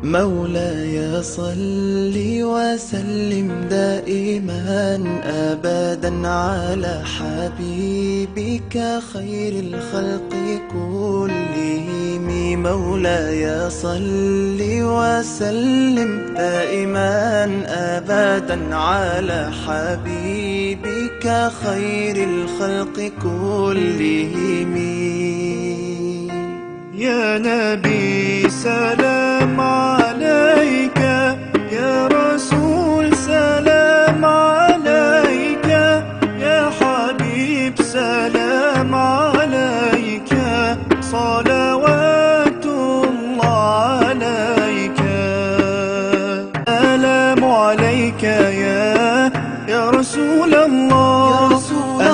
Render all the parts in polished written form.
مولاي صل وسلم دائما أبدا على حبيبك خير الخلق كلهم. مولاي صل وسلم دائما أبدا على حبيبك خير الخلق كلهم. يا نبي سلام عليك، يا رسول سلام عليك، يا حبيب سلام عليك، صلوات الله عليك. سلام عليك يا رسول الله،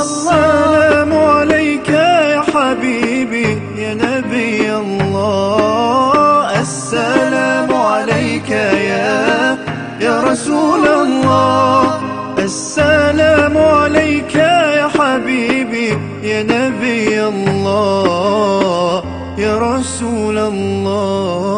السلام عليك يا حبيبي يا نبي الله. السلام عليك يا رسول الله، السلام عليك يا حبيبي يا نبي الله يا رسول الله.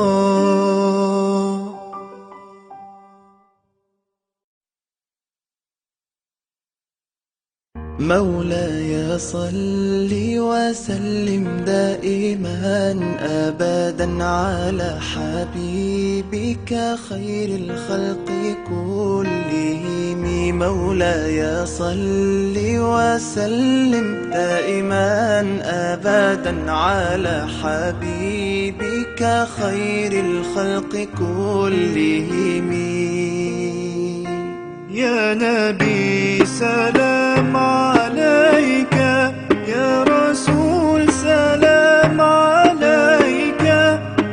مولاي صل وسلم دائما أبدا على حبيبك خير الخلق كلهم. مولاي صل وسلم دائما أبدا على حبيبك خير الخلق كلهم. يا نبي سلام عليك، يا رسول سلام عليك،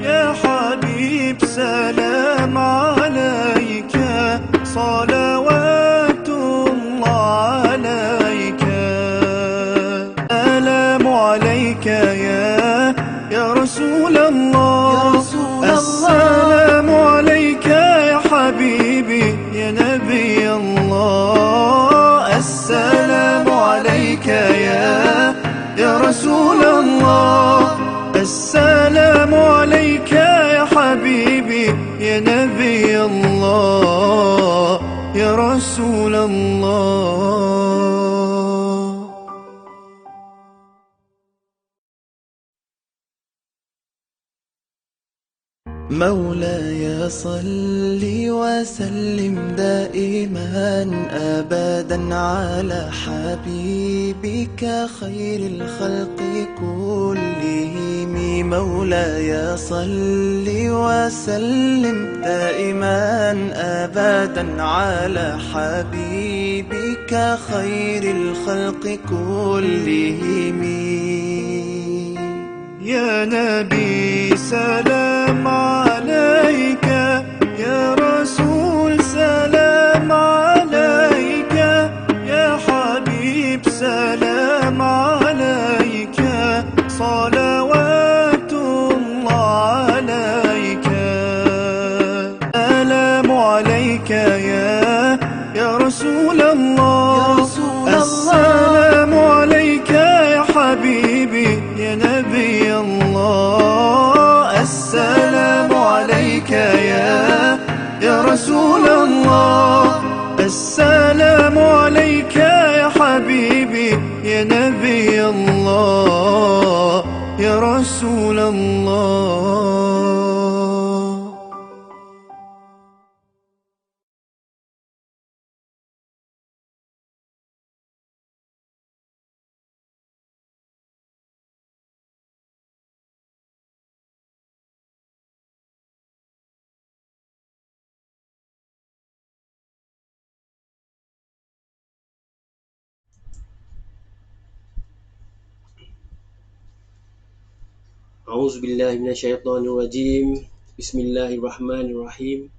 يا حبيب سلام عليك، صلوات الله عليك. سلام عليك يا رسول الله، السلام عليك يا حبيبي يا نبي الله. السلام عليك يا رسول الله، السلام عليك يا حبيبي يا نبي الله يا رسول الله. مولاي صل وسلم دائما أبدا على حبيبك خير الخلق كلهم. مولاي صل وسلم دائما أبدا على حبيبك خير الخلق كلهم. يا نبي سلام عليك، يا رسول سلام عليك، يا حبيب سلام عليك، صلوات الله عليك. سلام عليك يا رسول الله، السلام عليك يا حبيبي يا نبي الله. السلام عليك يا رسول الله، السلام عليك يا حبيبي يا نبي الله يا رسول الله. A'udzubillahi minasyaitonirrajim. Bismillahirrahmanirrahim.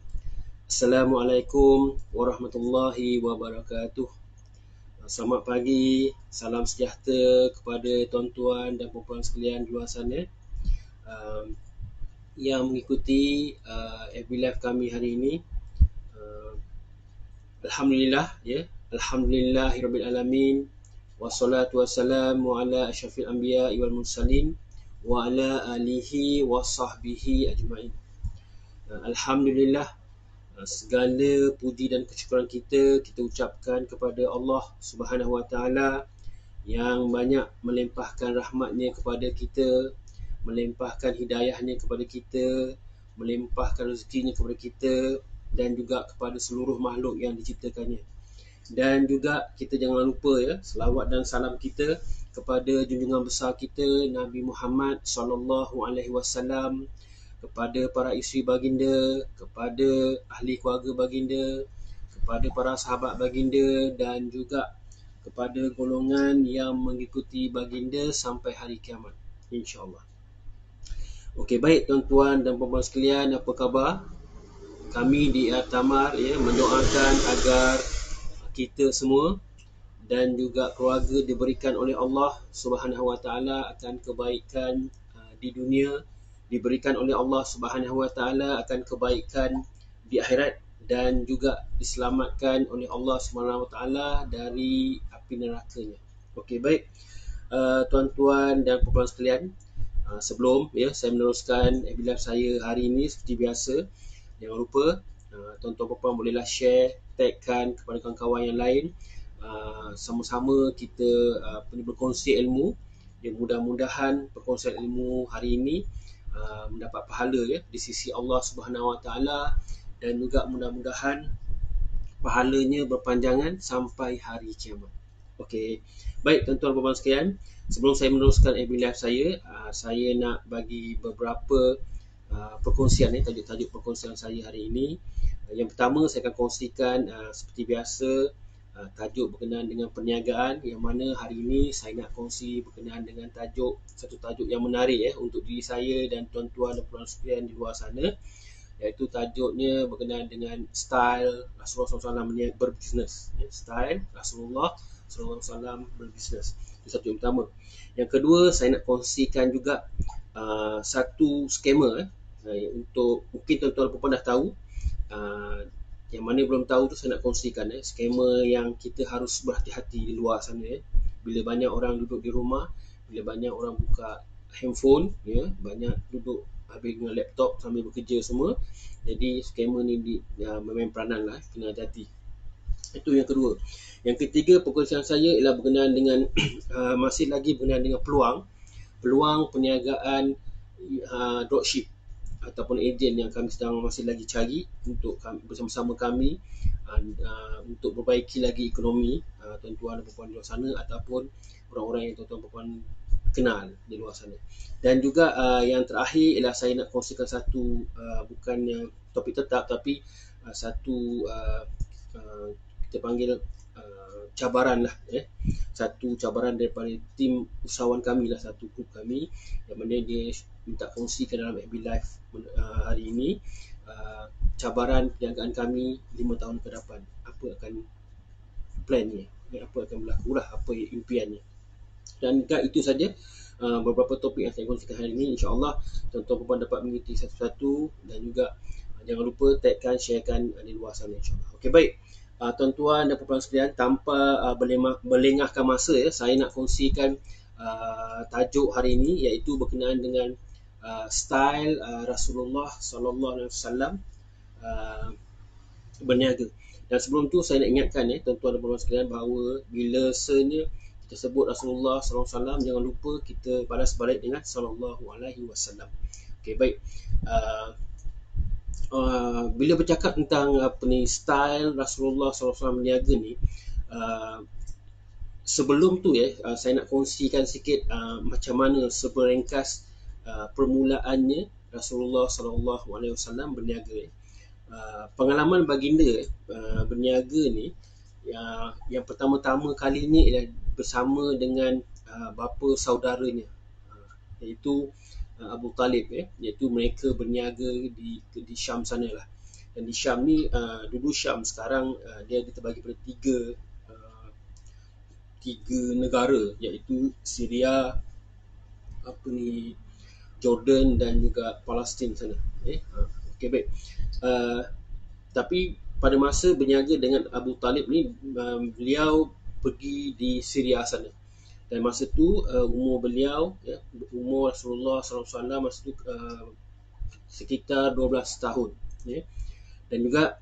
Assalamualaikum warahmatullahi wabarakatuh. Selamat pagi, salam sejahtera kepada tuan-tuan dan puan-puan sekalian di luar sana yang mengikuti FB Live kami hari ini. Alhamdulillah Alhamdulillahirabbil alamin. Wassalatu wassalamu ala asyrafil anbiya'i wal mursalin wa ala alihi wa sahbihi ajma'in. Alhamdulillah, segala puji dan kesyukuran kita ucapkan kepada Allah Subhanahu Wa Taala yang banyak melimpahkan rahmatnya kepada kita, melimpahkan hidayahnya kepada kita, melimpahkan rezekinya kepada kita dan juga kepada seluruh makhluk yang diciptakannya. Dan juga kita jangan lupa ya, selawat dan salam kita kepada junjungan besar kita Nabi Muhammad SAW, kepada para isteri baginda, kepada ahli keluarga baginda, kepada para sahabat baginda dan juga kepada golongan yang mengikuti baginda sampai hari kiamat, insya-Allah. Okey, baik tuan-tuan dan puan-puan sekalian, apa khabar? Kami di Tamar mendoakan agar kita semua dan juga keluarga diberikan oleh Allah Subhanahu Wa Taala akan kebaikan di dunia, diberikan oleh Allah Subhanahu Wa Taala akan kebaikan di akhirat dan juga diselamatkan oleh Allah Subhanahu Wa Taala dari api nerakanya. Okey, baik tuan-tuan dan puan-puan sekalian, sebelum saya meneruskan webinar saya hari ini seperti biasa, jangan lupa tuan-tuan puan-puan bolehlah share, tagkan kepada kawan-kawan yang lain. Sama-sama kita berkongsi ilmu. Mudah-mudahan perkongsian ilmu hari ini mendapat pahala di sisi Allah Subhanahu Wa Taala dan juga mudah-mudahan pahalanya berpanjangan sampai hari kiamat. Okey, baik tuan-tuan dan puan-puan sekalian, sebelum saya meneruskan webinar saya nak bagi beberapa perkongsian tajuk-tajuk perkongsian saya hari ini. Yang pertama, saya akan kongsikan seperti biasa tajuk berkenaan dengan perniagaan, yang mana hari ini saya nak kongsi berkenaan dengan satu tajuk yang menarik untuk diri saya dan tuan-tuan dan puan sekalian di luar sana, iaitu tajuknya berkenaan dengan style Rasulullah SAW berbisnes. Style Rasulullah SAW berbisnes. Itu satu yang pertama. Yang kedua, saya nak kongsikan juga satu skema untuk mungkin tuan-tuan dan puan dah tahu. Yang mana belum tahu tu saya nak kongsikan skema yang kita harus berhati-hati di luar sana. Bila banyak orang duduk di rumah, bila banyak orang buka handphone, banyak duduk habis dengan laptop sambil bekerja semua. Jadi skema ni memain peranan lah, kena hati-hati. Itu yang kedua. Yang ketiga, perkongsian saya ialah berkenaan dengan masih lagi berkenaan dengan peluang perniagaan dropship ataupun ejen yang kami sedang masih lagi cari untuk bersama-sama kami untuk perbaiki lagi ekonomi tuan-tuan dan puan-puan di luar sana ataupun orang-orang yang tuan-tuan dan puan kenal di luar sana. Dan juga yang terakhir ialah saya nak kongsikan satu bukan topik tetap tapi satu kita panggil cabaran lah, satu cabaran daripada tim usahawan kami lah, satu grup kami yang mana dia minta kongsikan dalam FB Live hari ini cabaran perniagaan kami 5 tahun ke depan. Apa akan plannya, apa akan berlaku lah, apa impiannya. Dan juga itu saja beberapa topik yang saya kongsikan hari ini. InsyaAllah tuan-tuan puan dapat mengikuti satu-satu dan juga jangan lupa tagkan, sharekan di luar sana, insyaAllah. Okey, baik tuan-tuan dan puan sekalian, tanpa melengahkan masa saya nak kongsikan tajuk hari ini, iaitu berkenaan dengan style Rasulullah SAW berniaga. Dan sebelum tu saya nak ingatkan tuan-tuan dan puan sekalian bahawa bila kita sebut Rasulullah SAW, jangan lupa kita balas balik dengan SAW. Okey, baik. Bila bercakap tentang style Rasulullah SAW berniaga ni, sebelum tu saya nak kongsikan sikit macam mana seberengkas permulaannya Rasulullah SAW berniaga. Pengalaman baginda berniaga ni yang pertama-tama kali ni ialah bersama dengan bapa saudaranya, iaitu Abu Talib, iaitu mereka berniaga di Syam sana lah. Dan di Syam ni, dulu Syam, sekarang dia terbagi pada tiga negara, iaitu Syria, Jordan dan juga Palestin sana. Okey, baik. Tapi pada masa berniaga dengan Abu Talib ni, beliau pergi di Syria sana. Dan masa tu umur beliau, umur Rasulullah SAW masa tu sekitar 12 tahun. Ya. Dan juga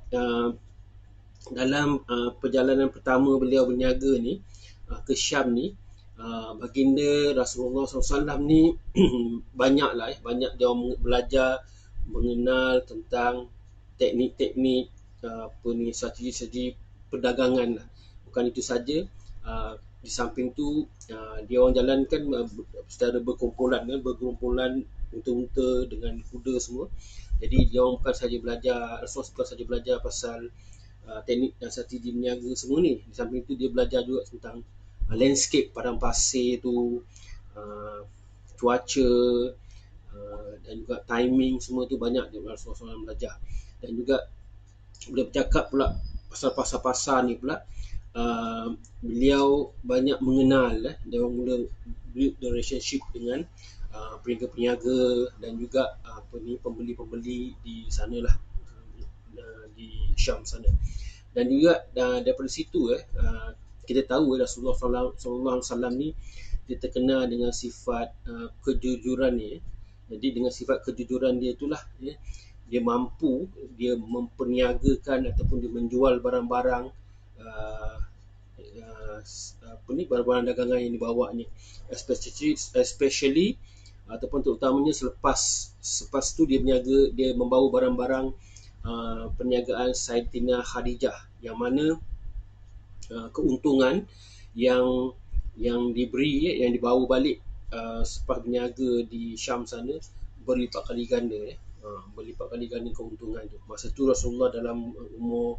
dalam perjalanan pertama beliau berniaga ni ke Syam ni, baginda Rasulullah SAW ni banyak dia belajar mengenal tentang teknik-teknik strategi-strategi perdagangan lah. Bukan itu saja, di samping tu dia orang jalankan secara berkumpulan unta-unta dengan kuda semua. Jadi dia orang bukan saja belajar, Rasulullah bukan saja belajar pasal teknik dan strategi berniaga semua ni. Di samping itu dia belajar juga tentang landscape padang pasir tu, cuaca, dan juga timing, semua tu banyak dia Rasulullah SAW belajar. Dan juga bila bercakap pula pasal pasar-pasar ni pula, beliau banyak mengenal, dia orang mula build the relationship dengan peniaga-peniaga dan juga pembeli-pembeli di sana lah, di Syam sana. Dan juga daripada situ kita tahu Rasulullah SAW ni dia terkenal dengan sifat kejujuran ni. Jadi dengan sifat kejujuran dia itulah dia mampu dia memperniagakan ataupun dia menjual barang-barang barang-barang dagangan yang dibawa ni, especially ataupun terutamanya selepas tu dia berniaga, dia membawa barang-barang perniagaan Sayyidatina Khadijah, yang mana keuntungan yang diberi, yang dibawa balik selepas berniaga di Syam sana berlipat kali ganda, berlipat kali ganda keuntungan tu. Masa tu Rasulullah dalam umur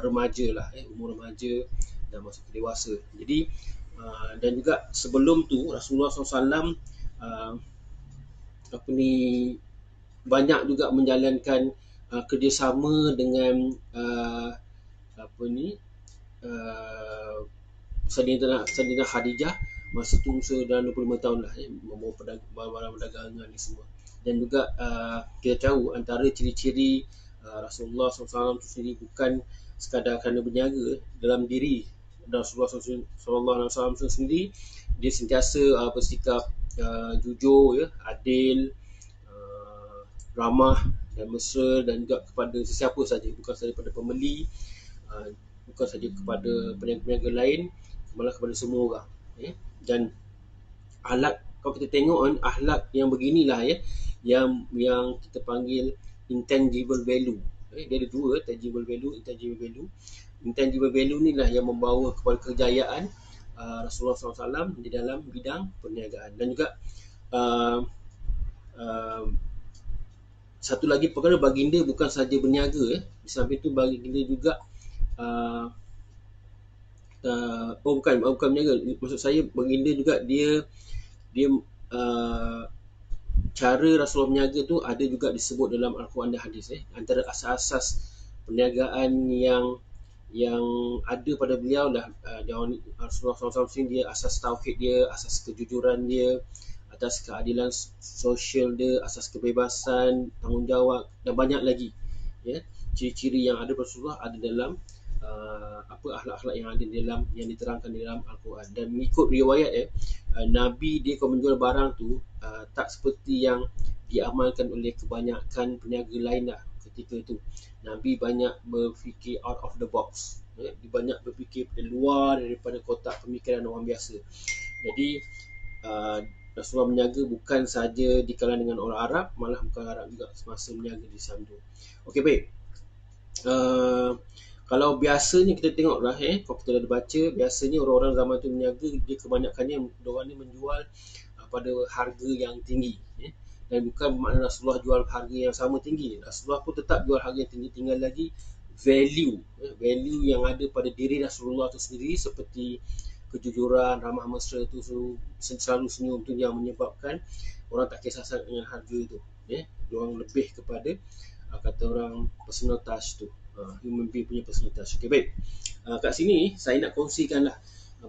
remaja lah, umur remaja dan masuk ke dewasa. Jadi dan juga sebelum tu Rasulullah SAW banyak juga menjalankan kerjasama dengan Sayyidatina Khadijah. Masa tu usia dalam 25 tahun lah, membawa barang perdagangan ni semua. Dan juga kita tahu antara ciri-ciri Rasulullah SAW itu sendiri bukan sekadar kerana berniaga. Dalam diri Rasulullah SAW sendiri, dia sentiasa bersikap jujur, adil, ramah dan mesra, dan juga kepada sesiapa saja, bukan sahaja kepada pembeli, bukan sahaja kepada peniaga-peniaga lain, malah kepada semua orang. Dan akhlak, kalau kita tengok akhlak yang beginilah yang kita panggil intangible value. Dia ada dua, tangible value, intangible value. Intangible value ni lah yang membawa kepada kejayaan Rasulullah SAW di dalam bidang perniagaan. Dan juga satu lagi perkara, baginda bukan saja berniaga, di samping itu baginda juga bukan berniaga, maksud saya baginda juga dia cara Rasulullah berniaga tu ada juga disebut dalam Al-Quran dan hadis. Antara asas-asas perniagaan yang ada pada beliau lah, Rasulullah SAW dia asas tauhid dia, asas kejujuran dia, atas keadilan sosial dia, asas kebebasan, tanggungjawab, dan banyak lagi ciri-ciri yang ada Rasulullah ada dalam akhlak-akhlak yang ada dalam, yang diterangkan dalam Al-Quran. Dan mengikut riwayat Nabi dia kalau menjual barang tu tak seperti yang diamalkan oleh kebanyakan peniaga lain lah ketika itu. Nabi banyak berfikir out of the box, dia banyak berfikir pada luar daripada kotak pemikiran orang biasa. Jadi Rasulullah berniaga bukan saja di kalangan dengan orang Arab, malah bukan Arab juga semasa berniaga di Syam. Okey, baik. Kalau biasanya kita tengoklah, kalau kita dah baca, biasanya orang-orang zaman tu berniaga, dia kebanyakannya diorang ni menjual pada harga yang tinggi. Dan bukan makna Rasulullah jual harga yang sama tinggi. Rasulullah pun tetap jual harga yang tinggi. Tinggal lagi value yang ada pada diri Rasulullah itu sendiri, seperti kejujuran, ramah mesra tu, selalu senyum tu yang menyebabkan orang tak kisah sangat dengan harga tu. Diorang lebih kepada kata orang personal touch tu, human being punya personal touch. Okay, baik. Kat sini saya nak kongsikanlah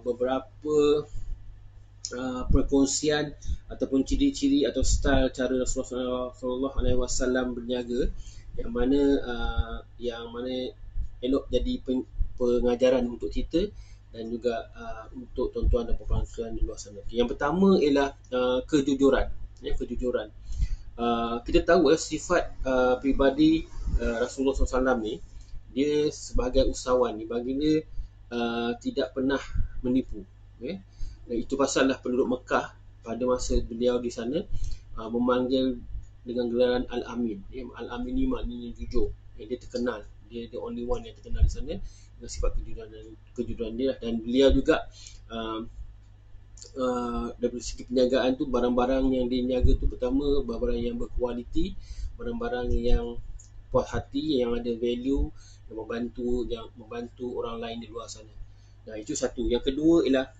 beberapa perkongsian ataupun ciri-ciri atau style cara Rasulullah SAW berniaga, yang mana elok jadi pengajaran untuk kita dan juga untuk tuan-tuan dan puan-puan di luar sana. Yang pertama ialah kejujuran. Kejujuran. kita tahu sifat pribadi Rasulullah SAW ni, dia sebagai usahawan ni, baginda tidak pernah menipu. Okay? Dan itu pasal lah penduduk Mekah pada masa beliau di sana memanggil dengan gelaran Al-Amin. Al-Amin ni maknanya jujur. Dia terkenal, dia the only one yang terkenal di sana dengan sifat kejujuran dia. Dan beliau juga dari segi perniagaan tu, barang-barang yang dia niaga tu, pertama barang-barang yang berkualiti, barang-barang yang puas hati, yang ada value, yang membantu orang lain di luar sana. Nah, itu satu. Yang kedua ialah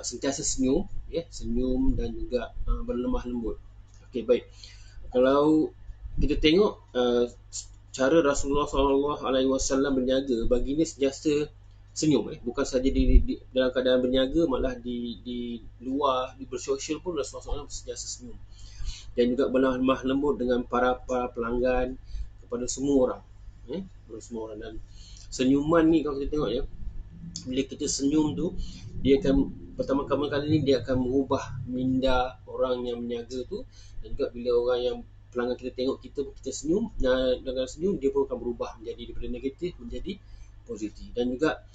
sentiasa senyum, senyum dan juga berlemah lembut. Okey, baik. Kalau kita tengok cara Rasulullah SAW berniaga, baginda sentiasa senyum, bukan saja dalam keadaan berniaga, malah di luar, di bersosial pun Rasulullah SAW sentiasa senyum. Dan juga berlemah lembut dengan para pelanggan, kepada semua orang, kepada semua orang. Dan senyuman ni kalau kita tengok bila kita senyum tu, dia akan pertama kali ni dia akan mengubah minda orang yang berniaga tu. Dan juga bila orang yang pelanggan kita tengok kita senyum, dan dengan senyum dia pun akan berubah menjadi daripada negatif menjadi positif. Dan juga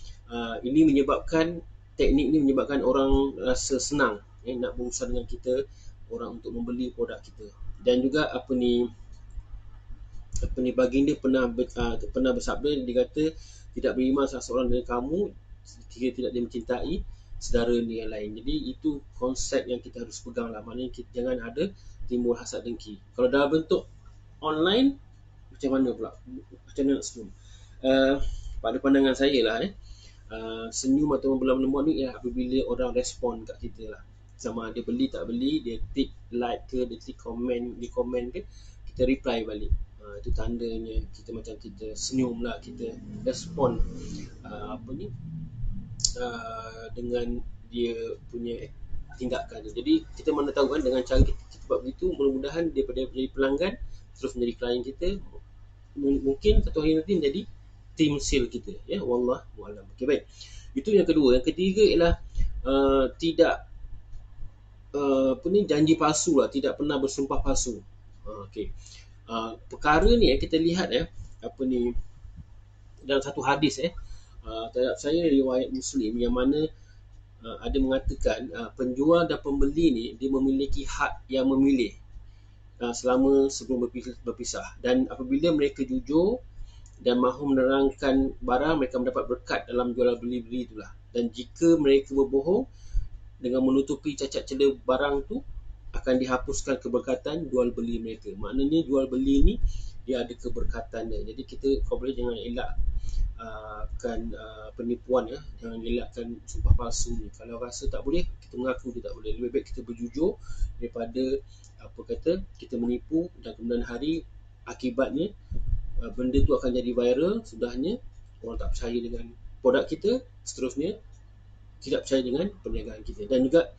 ini menyebabkan, teknik ni menyebabkan orang rasa senang nak berusaha dengan kita, orang untuk membeli produk kita. Dan juga baginda pernah bersabda, dia kata tidak beriman salah seorang dari kamu jika tidak dia mencintai saudara ni yang lain. Jadi itu konsep yang kita harus pegang lah. Maknanya jangan ada timbul hasad dengki. Kalau dalam bentuk online, macam mana pula? Macam mana nak senyum? Pada pandangan saya lah, senyum atau berlemah lembut ni apabila orang respon kat kita lah. Sama dia beli tak beli, dia tik like ke, dia tik komen, dia komen ke, kita reply balik. Itu tandanya kita senyum lah, kita respon dengan dia punya tindakan. Jadi kita mana tahu kan, dengan cara kita buat begitu, mudah-mudahan daripada jadi pelanggan terus menjadi klien kita, mungkin satu hari nanti menjadi team sale kita, wallahu a'lam. Okey, baik. Itu yang kedua. Yang ketiga ialah tidak janji palsu lah, tidak pernah bersumpah palsu. Okey. Perkara ni kita lihat dalam satu hadis terhadap saya riwayat Muslim, yang mana ada mengatakan penjual dan pembeli ni dia memiliki hak yang memilih selama sebelum berpisah. Dan apabila mereka jujur dan mahu menerangkan barang, mereka mendapat berkat dalam jual beli itulah. Dan jika mereka berbohong dengan menutupi cacat celah barang tu, akan dihapuskan keberkatan jual beli mereka. Maknanya jual beli ni dia ada keberkatannya. Jadi kita kalau boleh jangan elakkan penipuan, jangan elakkan sumpah palsu ni. Kalau rasa tak boleh, kita mengaku dia tak boleh. Lebih baik kita berjujur daripada kita menipu, dan kemudian hari akibatnya benda tu akan jadi viral, sudahnya orang tak percaya dengan produk kita, seterusnya tidak percaya dengan perniagaan kita. Dan juga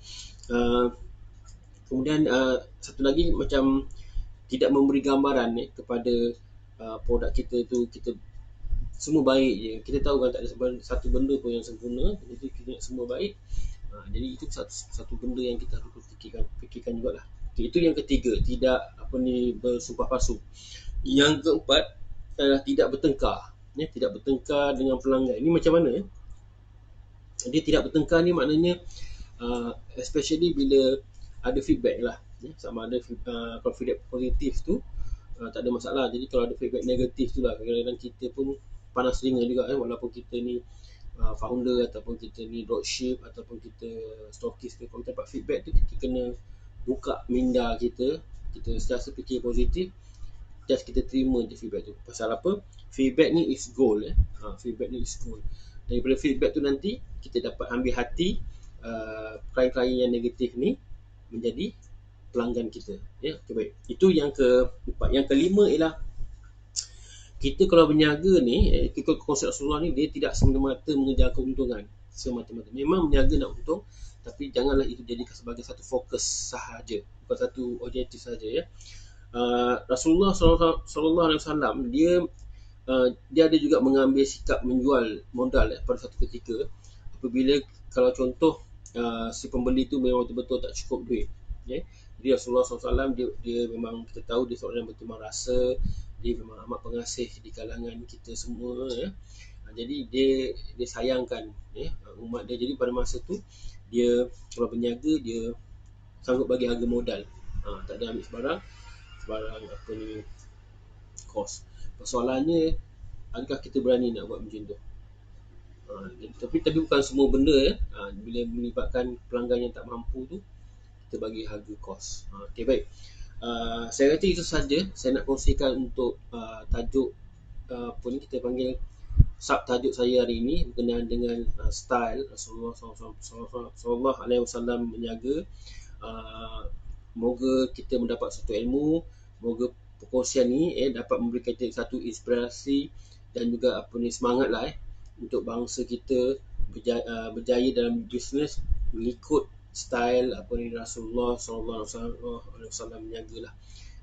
kemudian satu lagi, macam tidak memberi gambaran kepada produk kita tu, kita semua baik je. Kita tahu kan tak ada satu benda pun yang sempurna, jadi kita semua baik. Jadi itu satu benda yang kita harus fikirkan jugalah. Itu yang ketiga, tidak bersumpah palsu. Yang keempat, tidak bertengkar. Tidak bertengkar dengan pelanggan. Ini macam mana? Dia tidak bertengkar ni maknanya especially bila ada feedback lah, sama ada kalau feedback positif tu tak ada masalah. Jadi kalau ada feedback negatif tu lah, kadang-kadang kita pun panas telinga juga, walaupun kita ni founder ataupun kita ni dropship ataupun kita stockist, kalau kita dapat feedback tu, kita kena buka minda kita sentiasa fikir positif, just kita terima je feedback tu. Pasal apa? Feedback ni is gold. Feedback ni is gold. Daripada feedback tu nanti kita dapat ambil hati klien-klien yang negatif ni menjadi pelanggan kita. Okay, baik. Itu yang keempat. Yang kelima ialah kita kalau berniaga ni, kita konsep Rasulullah ni, dia tidak semata-mata mengejar keuntungan semata-mata. Memang berniaga nak untung, tapi janganlah itu jadikan sebagai satu fokus sahaja, bukan satu objektif sahaja. Rasulullah SAW dia ada juga mengambil sikap menjual modal pada satu ketika, apabila kalau contoh si pembeli tu memang betul-betul tak cukup duit, Jadi Rasulullah SAW dia memang kita tahu dia seorang yang bertumpah rasa, dia memang amat pengasih di kalangan kita semua ya. Jadi dia sayangkan ya, umat dia. Jadi pada masa tu dia kalau berniaga dia sanggup bagi harga modal. Tak ada ambil sebarang apa ni kos. Persoalannya, adakah kita berani nak buat macam tu? Tapi bukan semua benda ya. Bila melibatkan pelanggan yang tak mampu tu, kita bagi harga kos. Okey, baik. Saya kata itu saja saya nak kongsikan untuk tajuk apa ni kita panggil subtajuk saya hari ini berkenaan dengan style Rasulullah sallallahu alaihi wasallam menjaga. Moga kita mendapat satu ilmu, moga perkongsian ni dapat memberikan kita satu inspirasi dan juga apa ni semangatlah untuk bangsa kita berjaya dalam bisnes mengikut style apa ni Rasulullah sallallahu alaihi wasallam menjagalah.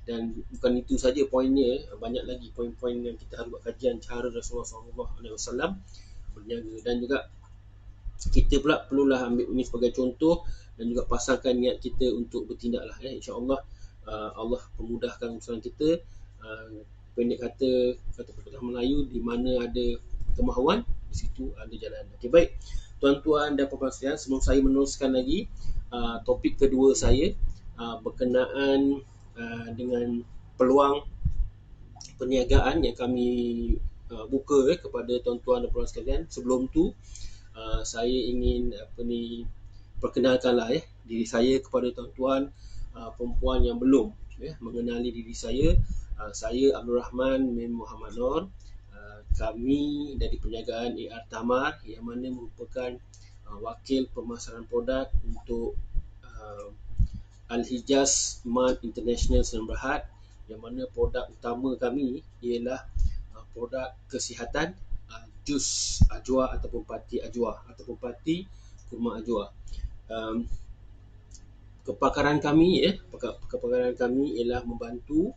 Dan bukan itu saja poinnya, banyak lagi poin-poin yang kita harus buat kajian cara Rasulullah sallallahu alaihi wasallam berniaga. Dan juga kita pula perlulah ambil ini sebagai contoh dan juga pasangkan niat kita untuk bertindaklah ya. InsyaAllah Allah memudahkan urusan kita. Pendek kata pepatah Melayu, di mana ada kemahuan di situ ada jalan. Okey, baik tuan-tuan dan puan-puan sekalian, sebelum saya meneruskan lagi topik kedua saya berkenaan dengan peluang perniagaan yang kami buka kepada tuan-tuan dan puan sekalian. Sebelum tu saya ingin perkenalkanlah diri saya kepada tuan-tuan perempuan yang belum mengenali diri saya. Saya Abdul Rahman bin Muhammad Nur. Kami dari perniagaan AR Tamar yang mana merupakan wakil pemasaran produk untuk Al-Hijaz Mart International Sdn Bhd, yang mana produk utama kami ialah produk kesihatan, jus ajwa ataupun pati ajwa ataupun pati kurma ajwa. Kepakaran kami ialah membantu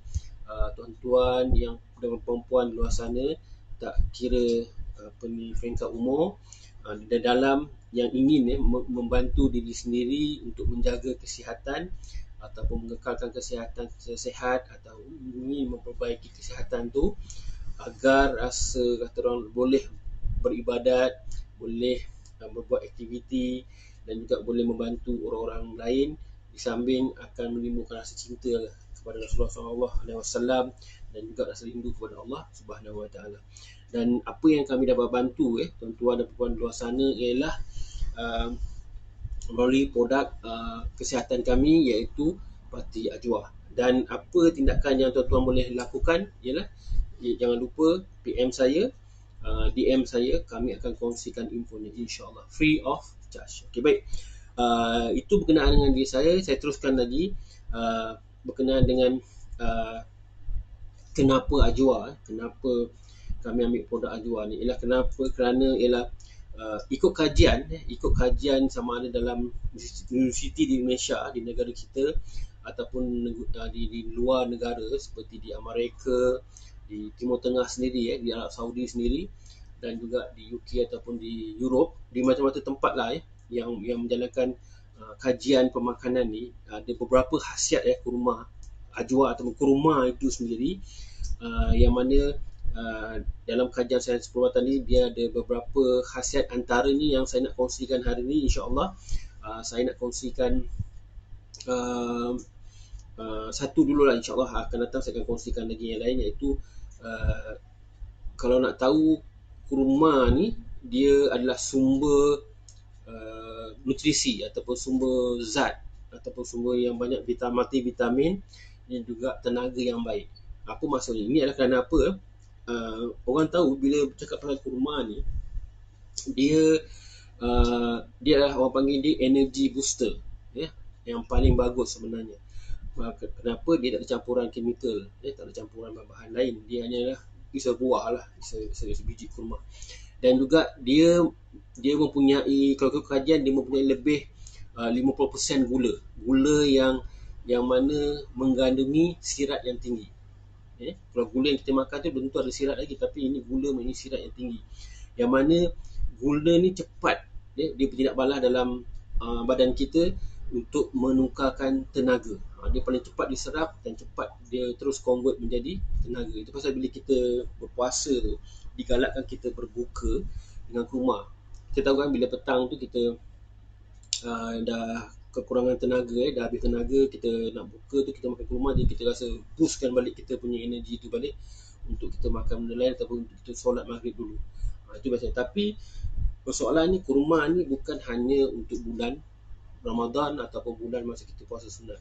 tuan-tuan yang dan perempuan di luar sana, tak kira peringkat umur, dalam yang ingin membantu diri sendiri untuk menjaga kesihatan ataupun mengekalkan kesihatan sehat atau ingin memperbaiki kesihatan tu agar rasa kata orang boleh beribadat, boleh berbuat aktiviti dan juga boleh membantu orang-orang lain, di samping akan menimbulkan rasa cinta kepada Rasulullah SAW dan juga rasa rindu kepada Allah Subhanahu Wa Taala. Dan apa yang kami dapat bantu tuan-tuan dan puan-puan di luar sana ialah melalui produk kesihatan kami iaitu pati ajwa. Dan apa tindakan yang tuan-tuan boleh lakukan ialah jangan lupa PM saya, DM saya, kami akan kongsikan infonya insya-Allah free of charge. Okey, baik. Itu berkenaan dengan diri saya. Saya teruskan lagi berkenaan dengan kenapa ajwa, kenapa kami ambil produk ajwa ni. Ialah kenapa? Kerana ialah ikut kajian sama ada dalam universiti di Malaysia, di negara kita, ataupun di luar negara seperti di Amerika, di Timur Tengah sendiri, di Arab Saudi sendiri, dan juga di UK ataupun di Europe, di macam-macam tempat lah yang menjalankan kajian pemakanan ni. Ada beberapa khasiat kurma ajwa ataupun kurma itu sendiri, yang mana dalam kajian sains perubatan ni dia ada beberapa khasiat. Antaranya yang saya nak kongsikan hari ni, insya-Allah saya nak kongsikan satu dululah, insya-Allah akan datang saya akan kongsikan lagi yang lain, iaitu kalau nak tahu kurma ni dia adalah sumber nutrisi ataupun sumber zat ataupun sumber yang banyak vitamin dan juga tenaga yang baik. Apa maksudnya? Ini adalah kerana apa? Orang tahu bila bercakap pasal kurma ni, dia adalah orang panggil dia energy booster, yang paling bagus sebenarnya. Kenapa? Dia tak ada campuran chemical, tak ada campuran bahan lain. Dia hanyalah isa buah lah, isa biji kurma. Dan juga dia mempunyai, kalau kajian, dia mempunyai lebih 50% gula yang mana mengandungi sirat yang tinggi. Kalau gula yang kita makan tu belum tentu ada sirat lagi, tapi ini gula mempunyai sirat yang tinggi, yang mana gula ni cepat dia bertindak balas dalam badan kita untuk menukarkan tenaga. Dia paling cepat diserap dan cepat dia terus convert menjadi tenaga. Itu pasal bila kita berpuasa tu, digalakkan kita berbuka dengan kurma. Kita tahu kan bila petang tu kita dah kekurangan tenaga, dah habis tenaga, kita nak buka tu kita makan kurma, jadi kita rasa boostkan balik kita punya energi tu balik untuk kita makan benda lain ataupun untuk kita solat maghrib dulu. Itu biasa. Tapi persoalan ni, kurma ni bukan hanya untuk bulan Ramadan ataupun bulan masa kita puasa sunat.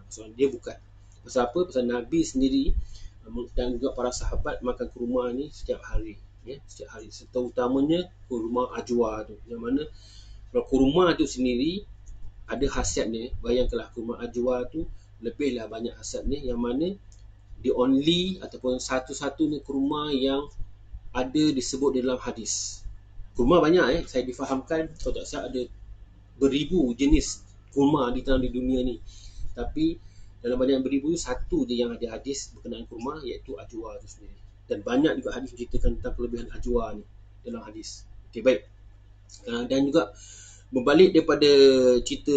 Soalan dia bukan. Pasal apa? Pasal Nabi sendiri dan juga para sahabat makan kurma ni setiap hari. Setiap hari. Terutamanya kurma ajwa tu. Yang mana kalau kurma tu sendiri ada khasiatnya. Bayangkanlah kurma ajwa tu lebihlah banyak khasiatnya, yang mana the only ataupun satu-satunya kurma yang ada disebut dalam hadis. Kurma banyak saya difahamkan kalau tak salah ada beribu jenis kurma di dunia ni. Tapi dalam banyak beribu, satu je yang ada hadis berkenaan kurma, iaitu ajwa tu sendiri. Dan banyak juga hadis menceritakan tentang kelebihan ajwa ni dalam hadis. Okey, baik. Dan juga berbalik daripada cerita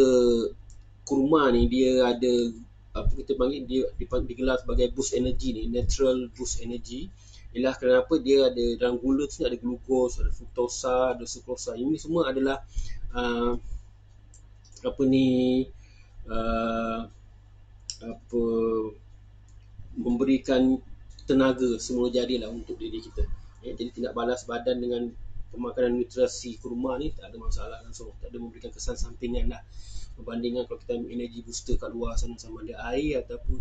kurma ni, dia ada apa kita panggil, dia digelar sebagai boost energy ni, natural boost energy. Ialah kenapa dia ada dalam gula tu ada glukos, ada fruktosa, ada sukrosa. Ini semua adalah memberikan tenaga semula jadilah untuk diri kita. Jadi tidak balas badan dengan pemakanan nutrisi kurma ni tak ada masalah langsung, tak ada memberikan kesan sampingan lah berbandingkan kalau kita ambil energy booster kat luar sana, sama ada air ataupun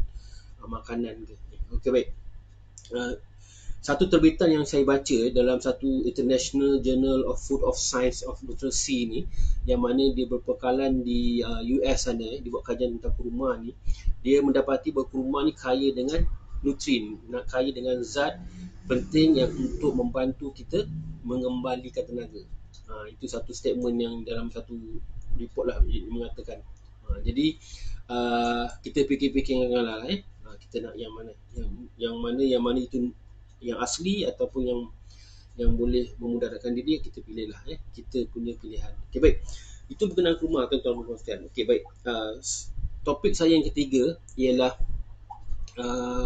makanan ke. Okey, baik. Satu terbitan yang saya baca dalam satu International Journal of Food of Science of Nutrition ni, yang mana dia berpekalan di US sana, dia buat kajian tentang kurma ni. Dia mendapati bahawa kurma ni kaya dengan nutrien, kaya dengan zat penting yang untuk membantu kita mengembalikan tenaga. Itu satu statement yang dalam satu report lah mengatakan. Jadi kita fikir-fikirlah kita nak yang mana, yang mana itu yang asli ataupun yang boleh memudaratkan diri, kita pilihlah kita punya pilihan. Okey, baik. Itu berkenaan kurma, tuan-tuan dan puan-puan. Okey, baik. Topik saya yang ketiga ialah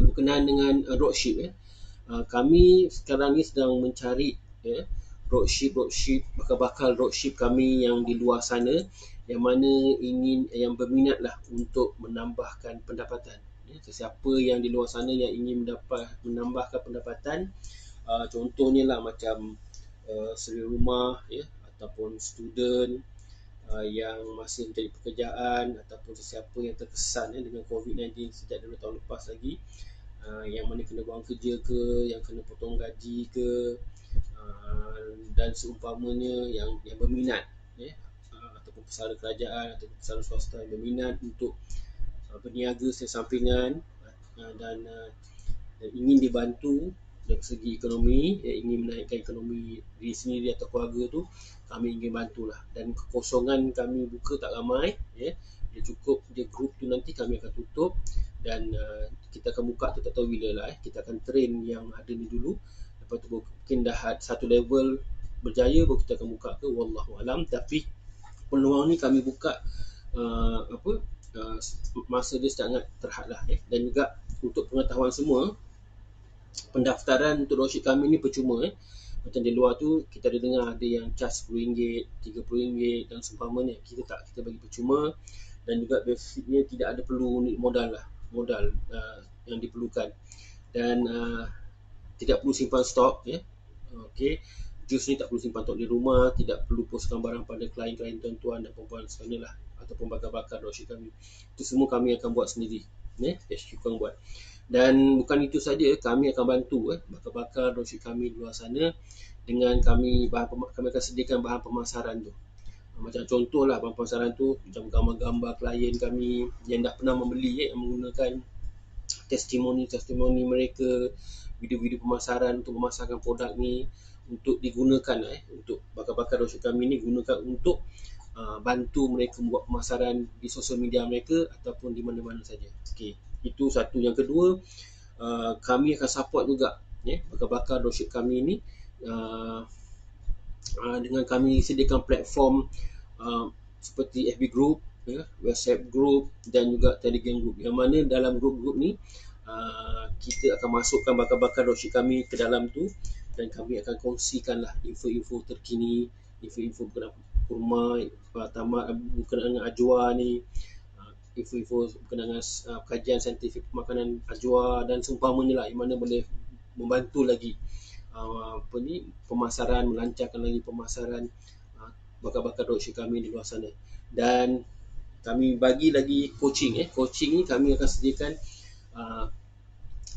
berkenaan dengan dropship. Kami sekarang ni sedang mencari dropship, bakal dropship kami yang di luar sana, yang mana yang berminatlah untuk menambahkan pendapatan. Sesiapa yang di luar sana yang ingin menambahkan pendapatan, contohnya lah macam suri rumah ataupun student yang masih mencari pekerjaan, ataupun sesiapa yang terkesan dengan COVID-19 sejak 2 tahun lepas lagi, yang mana kena buang kerja ke, yang kena potong gaji ke, dan seumpamanya yang berminat ataupun pesara kerajaan ataupun pesara swasta yang berminat untuk berniaga sesampingan dan ingin dibantu dari segi ekonomi, ingin menaikkan ekonomi diri sendiri atau keluarga tu, kami ingin bantulah. Dan kekosongan kami buka tak ramai, dia cukup, dia group tu nanti kami akan tutup dan kita akan buka tu tak tahu bila lah. Kita akan train yang ada ni dulu, lepas tu mungkin dah satu level berjaya baru kita akan buka ke, wallahualam. Tapi peluang ni kami buka masa dia sangat terhad lah. Dan juga untuk pengetahuan semua, pendaftaran untuk dropship kami ni percuma. Macam di luar tu kita ada dengar ada yang charge RM10, RM30 dan seumpamanya. Kita tak, kita bagi percuma. Dan juga basicnya tidak ada perlu modal yang diperlukan. Dan tidak perlu simpan stok. Okey. Jus ni tak perlu simpan stok di rumah, tidak perlu postkan barang pada klien-klien tuan-tuan dan perempuan sekalian lah, ataupun bakar-bakar dropship kami. Itu semua kami akan buat sendiri. HQ kami buat. Dan bukan itu saja, kami akan bantu bakar-bakar dropship kami di luar sana dengan kami akan sediakan bahan pemasaran tu. Macam contohlah bahan pemasaran tu, macam gambar-gambar klien kami yang dah pernah membeli, yang menggunakan testimoni mereka, video-video pemasaran untuk memasarkan produk ni, untuk digunakan untuk bakar-bakar dropship kami ni gunakan untuk bantu mereka membuat pemasaran di sosial media mereka ataupun di mana-mana saja. Okey, itu satu. Yang kedua, kami akan support juga bakar-bakar dropship kami ni dengan kami sediakan platform seperti FB Group, ya, WhatsApp group dan juga Telegram group, yang mana dalam group-group ni kita akan masukkan bakal-bakal dropship kami ke dalam tu, dan kami akan kongsikan lah info-info terkini, info-info berkenaan kurma, tamat berkenaan dengan ajwa ni, info-info berkenaan dengan kajian saintifik makanan ajwa dan seumpamanya lah, yang mana boleh membantu lagi pemasaran, melancarkan lagi pemasaran bakal-bakal dropship kami di luar sana. Dan kami bagi lagi coaching. Coaching ni kami akan sediakan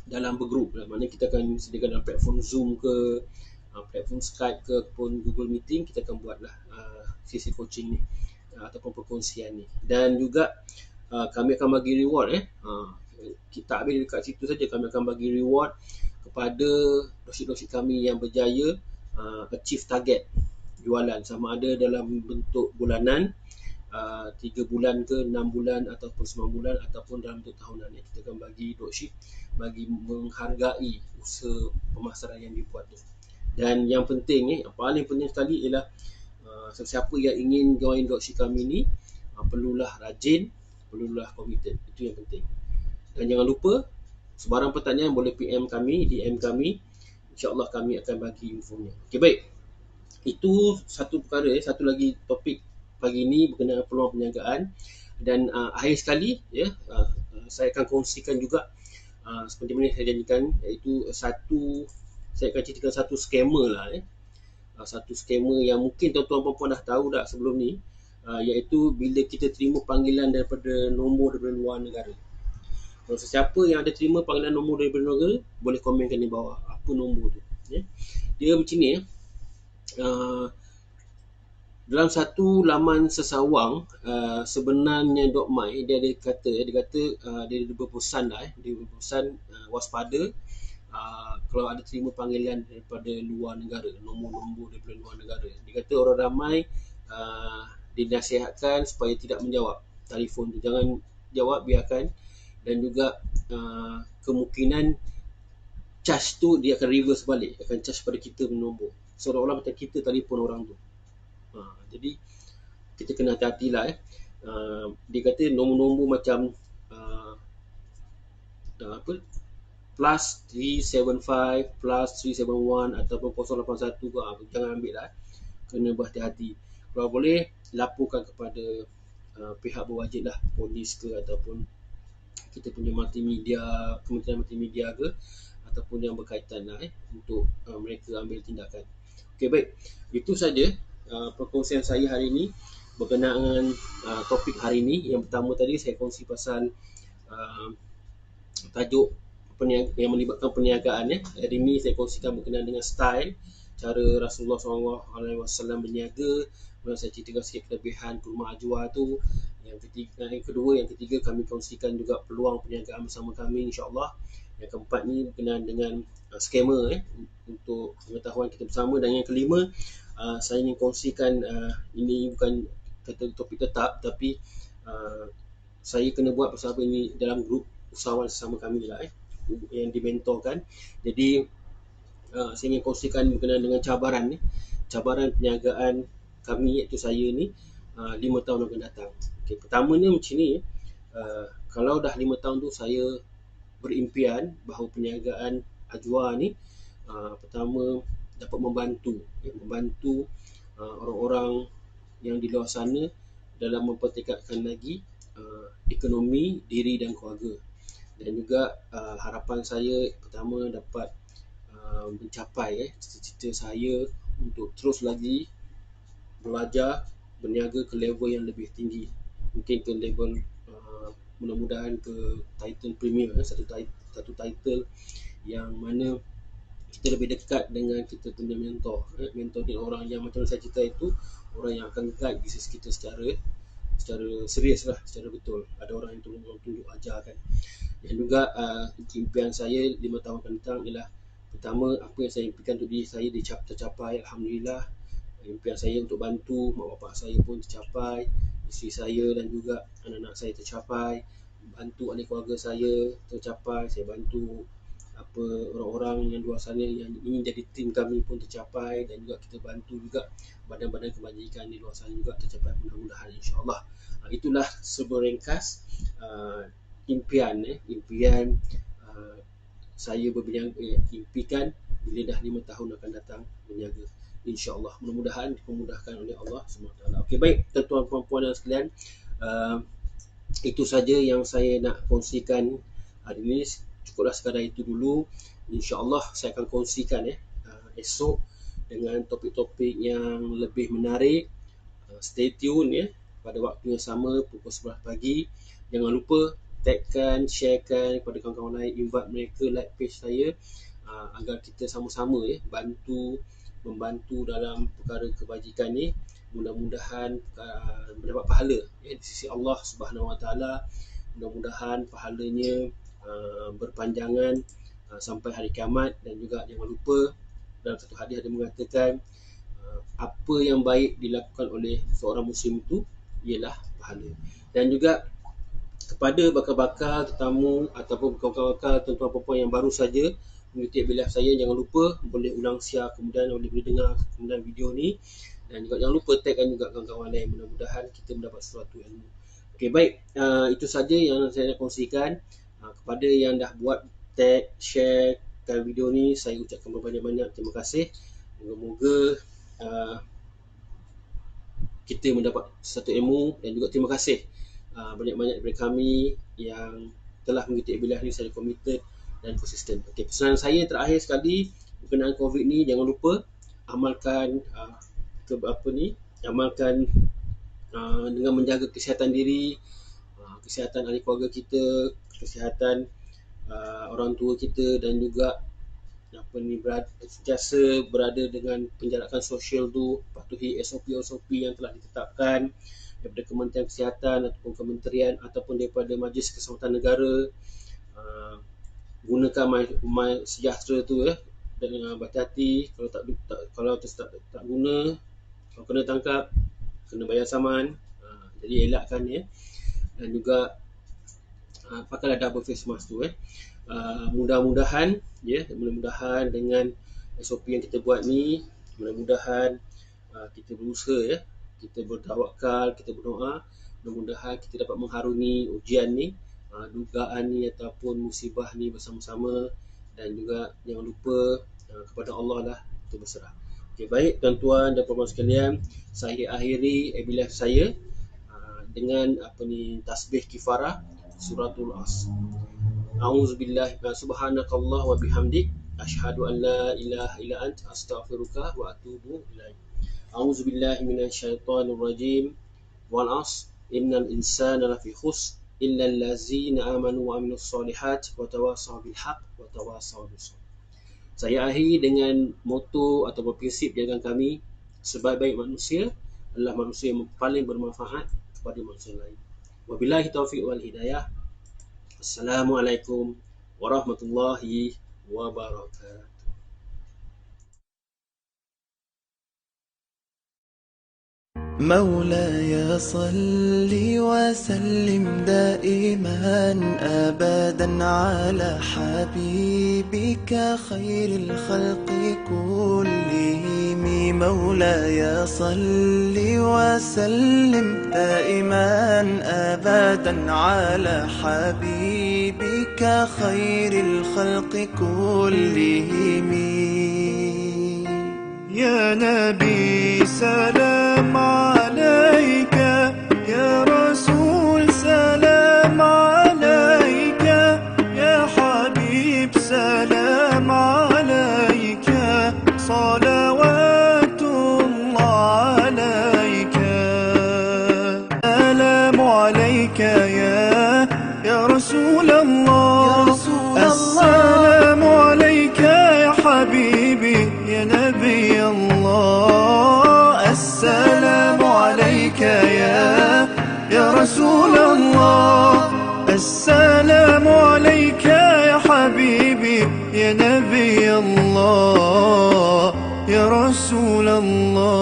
dalam bergrup lah. Mana kita akan sediakan dalam platform Zoom ke, platform Skype ke, ataupun Google Meeting. Kita akan buatlah sesi coaching ni ataupun perkongsian ni. Dan juga kami akan bagi reward. Kita habis dekat situ saja, kami akan bagi reward kepada dropship kami yang berjaya achieve target jualan, sama ada dalam bentuk bulanan, 3 bulan ke 6 bulan ataupun 9 bulan ataupun dalam 2 tahunan. Kita akan bagi dropship bagi menghargai usaha pemasaran yang dibuat tu. Dan yang penting, yang paling penting sekali ialah sesiapa yang ingin join dropship kami ni perlulah rajin, perlulah committed. Itu yang penting. Dan jangan lupa, sebarang pertanyaan boleh PM kami, DM kami. InsyaAllah kami akan bagi infonya. Okey, baik. Itu satu perkara. Satu lagi topik pagi ini berkenaan peluang perniagaan. Dan akhir sekali, saya akan kongsikan juga seperti mana saya janjikan, iaitu saya akan ceritakan satu scammer lah. Satu scammer yang mungkin tuan-tuan perempuan dah tahu dah sebelum ni, iaitu bila kita terima panggilan daripada nombor daripada luar negara. Kalau sesiapa yang ada terima panggilan nombor daripada luar negara, boleh komenkan di bawah apa nombor tu. Dia macam ni, dalam satu laman sesawang sebenarnya .my, dia kata dia berpesan lah, dia berpesan waspada kalau ada terima panggilan daripada luar negara, nombor-nombor daripada luar negara. Dia kata orang ramai dinasihatkan supaya tidak menjawab telefon tu, jangan jawab, biarkan. Dan juga kemungkinan charge tu dia akan reverse balik, akan charge pada kita nombor, seolah-olah macam kita telefon orang tu. Jadi kita kena hati-hatilah. Dia kata nombor-nombor macam plus 375, plus 371 ataupun 081 jangan ambil lah. Kena berhati-hati. Kalau boleh, laporkan kepada pihak berwajib lah, polis ke ataupun kita punya multimedia, kementerian multimedia ke, ataupun yang berkaitan lah untuk mereka ambil tindakan. Okey, baik. Itu saja perkongsian saya hari ini berkenaan topik hari ini. Yang pertama tadi saya kongsi pasal tajuk yang melibatkan perniagaan. Hari ini saya kongsikan berkenaan dengan style, cara Rasulullah SAW berniaga. Kemudian saya ceritakan sikit kelebihan kurma ajwa tu. Yang ketiga kami kongsikan juga peluang perniagaan bersama kami, insyaAllah. Yang keempat ni berkenaan dengan scammer, untuk pengetahuan kita bersama. Dan yang kelima, saya ingin kongsikan, ini bukan topik tetap, tapi saya kena buat pasal apa ini dalam grup usahawan sesama kami lah, yang dimentorkan. Jadi saya ingin kongsikan berkenaan dengan cabaran perniagaan kami, iaitu saya ni 5 tahun akan datang. Okay, pertamanya macam ni, kalau dah 5 tahun tu saya berimpian bahawa perniagaan ajwa ni pertama dapat membantu orang-orang yang di luar sana dalam mempertingkatkan lagi ekonomi diri dan keluarga. Dan juga harapan saya pertama dapat mencapai cita-cita saya untuk terus lagi belajar berniaga ke level yang lebih tinggi, mungkin ke level mudah-mudahan ke title premier, satu title yang mana kita lebih dekat dengan kita punya mentor. Mentor ni orang yang macam saya cerita itu, orang yang akan guide bisnes kita secara serius lah, secara betul. Ada orang yang tunjuk ajar kan. Dan juga impian saya 5 tahun akan datang ialah, pertama, apa yang saya impikan untuk diri saya tercapai, Alhamdulillah. Impian saya untuk bantu mak bapak saya pun tercapai, isteri saya dan juga anak-anak saya tercapai, bantu ahli keluarga saya tercapai. Saya bantu orang-orang yang luar sana yang ingin jadi tim kami pun tercapai, dan juga kita bantu juga badan-badan kebajikan di luar sana juga tercapai mudah-mudahan insya-Allah. Itulah seberringkas impian saya impikan bila dah 5 tahun akan datang berniaga, insya-Allah. Mudah-mudahan dimudahkan oleh Allah SWT. Okey, baik tuan-tuan puan-puan dan sekalian, itu saja yang saya nak kongsikan hari ini. Cukuplah sekadar itu dulu. InsyaAllah saya akan kongsikan esok dengan topik-topik yang lebih menarik. Stay tune pada waktu yang sama pukul 11 pagi. Jangan lupa tagkan, sharekan kepada kawan-kawan lain, invite mereka like page saya, agar kita sama-sama membantu dalam perkara kebajikan ni. Mudah-mudahan mendapat pahala di sisi Allah Subhanahu Wa Taala. Mudah-mudahan pahalanya berpanjangan sampai hari kiamat. Dan juga jangan lupa dalam satu hadis ada mengatakan apa yang baik dilakukan oleh seorang muslim itu ialah pahala. Dan juga kepada bakal-bakal tetamu ataupun bakal-bakal tuan-tuan puan-puan yang baru saja mengikuti Abiliah saya, jangan lupa boleh ulang share, kemudian boleh dengar kemudian video ni, dan juga jangan lupa tagkan juga kawan-kawan lain. Mudah-mudahan kita mendapat sesuatu ilmu. Okey, baik, itu saja yang saya nak kongsikan. Kepada yang dah buat tag, share video ni, saya ucapkan berbanyak-banyak terima kasih. Moga-moga kita mendapat satu ilmu, dan juga terima kasih banyak-banyak daripada kami yang telah mengikuti Abiliah ni secara komited dan konsisten. Okey, pesanan saya terakhir sekali berkenaan COVID ni, jangan lupa amalkan dengan menjaga kesihatan diri, kesihatan ahli keluarga kita, kesihatan orang tua kita, dan juga sentiasa berada dengan penjarakan sosial tu, patuhi SOP yang telah ditetapkan daripada Kementerian Kesihatan ataupun kementerian ataupun daripada Majlis Keselamatan Negara. Gunakan My Sejahtera tu dan berhati-hati. Kalau tak guna, kalau kena tangkap, kena bayar saman. Jadi elakkan dan juga pakailah double face mask tu. Mudah-mudahan dengan SOP yang kita buat ni, mudah-mudahan kita berusaha kita bertawakal, kita berdoa, mudah-mudahan kita dapat mengharungi ujian ni, dugaan ni ataupun musibah ni bersama-sama. Dan juga jangan lupa kepada Allah lah kita berserah. Okey, baik tuan-tuan dan puan-puan sekalian, saya akhiri Abiliah saya dengan tasbih kifarah suratul As. A'udzubillahi subhanakallah wa bihamdik asyhadu an la ilaha illa anta astaghfiruka wa atubu ilaik. A'udzubillahi minasyaitonir rajim. Wal 'asr innal insana lafi khusr illa allazina amanu wa amilus solihat wa tawassaw bil haqq wa tawassaw bis sabr. Saya akhiri dengan moto atau prinsip jagaan kami, sebaik-baik manusia adalah manusia yang paling bermanfaat kepada manusia lain. Wabillahi taufiq wal hidayah. Assalamualaikum warahmatullahi wabarakatuh. مولاي صل وسلم دائما أبدا على حبيبك خير الخلق كلهم. مولاي صل وسلم دائما أبدا على حبيبك خير الخلق كلهم. يا نبي سلام عليك، يا رسول سلام عليك، يا حبيب سلام عليك، صلوات الله عليك. سلام عليك يا رسول الله، السلام عليك يا حبيبي يا نبي الله. السلام عليك يا رسول الله، السلام عليك يا حبيبي يا نبي الله يا رسول الله.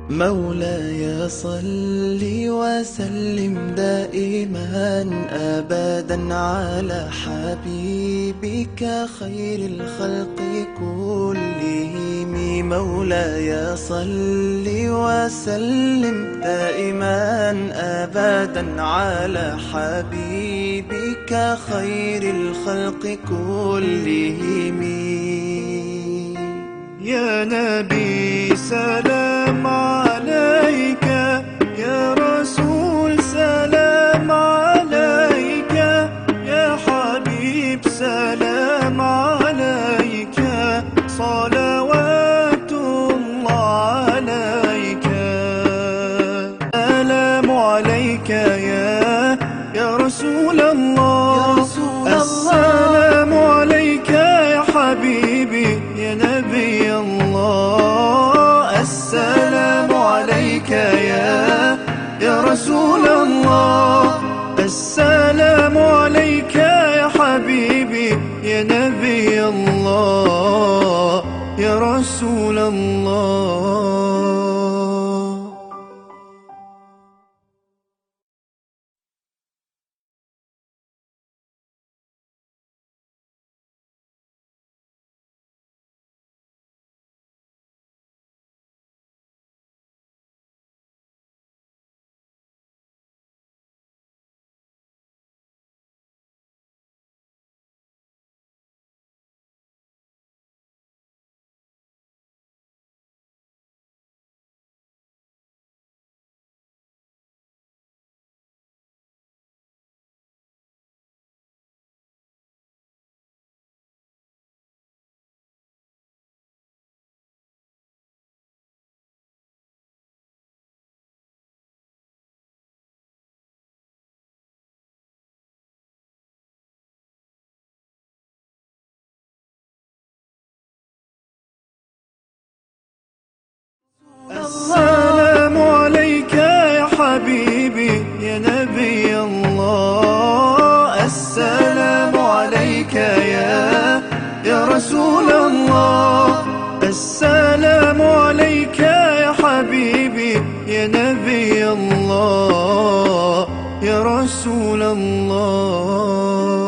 مولاي صل وسلم دائما أبدا على حبيبك خير الخلق كلهم. مولاي صل وسلم دائما أبدا على حبيبك خير الخلق كلهم. يا نبي سلام عليك، يا رسول سلام عليك، يا حبيب سلام عليك، صلوات الله عليك. سلام عليك يا رسول الله، السلام عليك يا حبيبي يا نبي الله. السلام عليك يا رسول الله، السلام عليك يا حبيبي يا نبي الله يا رسول الله. السلام عليك يا حبيبي يا نبي الله. السلام عليك يا رسول الله، السلام عليك يا حبيبي يا نبي الله يا رسول الله.